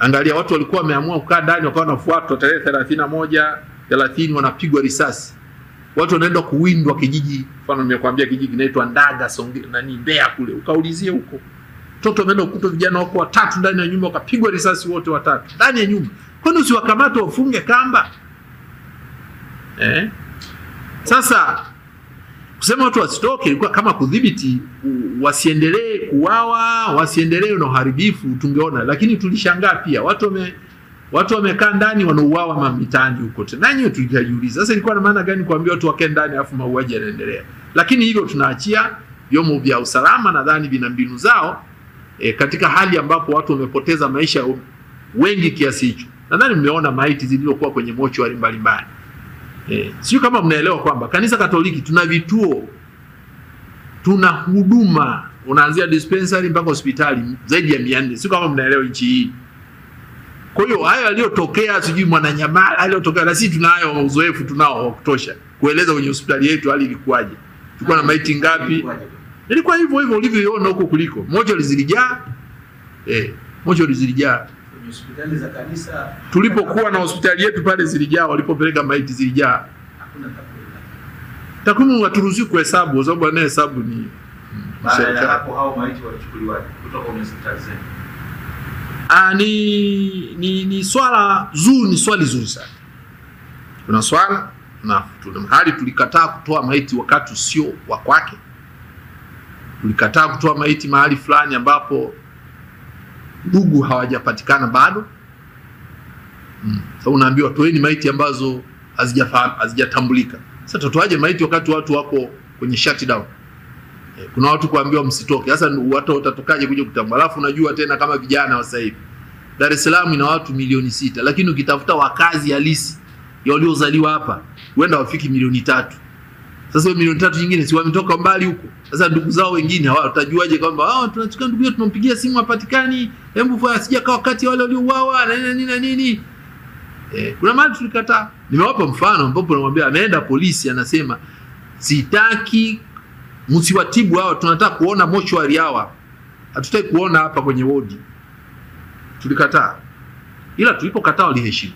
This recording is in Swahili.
Angalia, watu walikuwa wameamua kukaa ndani, wakawa wanafuatwa tarehe 31, 30 wanapigwa risasi. Watu wanaenda kuwindwa kijiji, mfano nimekuambia kijiji kinaitwa Ndaga Mbeya kule, ukaulizie huko. Mtoto ameenda ukuta vijana wako 3 ndani ya nyumba wakapigwa risasi wote 3 ndani ya nyumba. Kwani usiwakamate wafunge kamba? Sasa kusema watu wasitoke ilikuwa kama kudhibiti wasiendelee kuuawa, wasiendelee na uharibifu, tungeona. Lakini tulishangaa pia watu wamekaa ndani wanauawa mitaani huko tena. Nanyi tulijiuliza sasa ilikuwa na maana gani kuambia watu wakae ndani alafu mauaji yanaendelea? Lakini hilo tunaachia vyombo vya usalama, nadhani vina mbinu zao katika hali ambapo watu wamepoteza maisha wengi kiasi hicho. Nadhani mmeona maiti zilizokuwa kwenye mochwari mbalimbali. Sio kama mnaelewa kwamba Kanisa Katoliki tuna vituo, tuna huduma, unaanzia dispensary mpaka hospitali zaidi ya 400. Sio kama mnaelewa nchi hii. Kwa hiyo hayo yaliyotokea sijui Mwananyamala yaliyotokea, na sisi tunayo uzoefu tunao wa kutosha kueleza kwenye hospitali yetu hali ilikuwaje. Tulikuwa na maiti ngapi? Ilikuwa hivyo hivyo ulivyoiona huko kuliko. Mochwari zilijaa. Mochwari zilijaa. Hospitali za kanisa tulipokuwa na hospitali yetu pale zilijaa, walipopeleka maiti zilijaa. Hakuna takwimu haturuhusiwi kuhesabu kwa sababu anayehesabu ni baada ya hapo hao maiti walichukuliwa kutoka kwenye hospitali zenu. Ni swala zuri, ni swali zuri sana. Kuna swala na tuna mahali tulikataa kutoa maiti wakati usio wa kwake. Tulikataa kutoa maiti mahali fulani ambapo ndugu hawajapatikana bado. Sasa unaambiwa toeni maiti ambazo hazijatambulika. Sasa tutoaje maiti wakati watu wako kwenye shutdown? Kuna watu kuambiwa msitoke. Sasa watu watatokaje kuja kutambua? Alafu unajua tena kama vijana wa sasa hivi Dar es Salaam ina watu milioni 6, lakini ukitafuta wakazi halisi waliozaliwa hapa huenda wafiki milioni 3. Sasa milioni 3 nyingine si wametoka mbali huko. Sasa ndugu zao wengine hawatajuaje kwamba tunachukua ndugu yetu tunampigia simu hapatikani, hebu fanya sija kwa wakati wale waliouawa na nini. Kuna mahali tulikataa. Nimewapa mfano ambapo namwambia ameenda polisi anasema sitaki msiwatibu hao, tunataka kuona mochwari hawa. Hatutaki kuona hapa kwenye wodi. Tulikataa. Ila tulipokataa waliheshimu.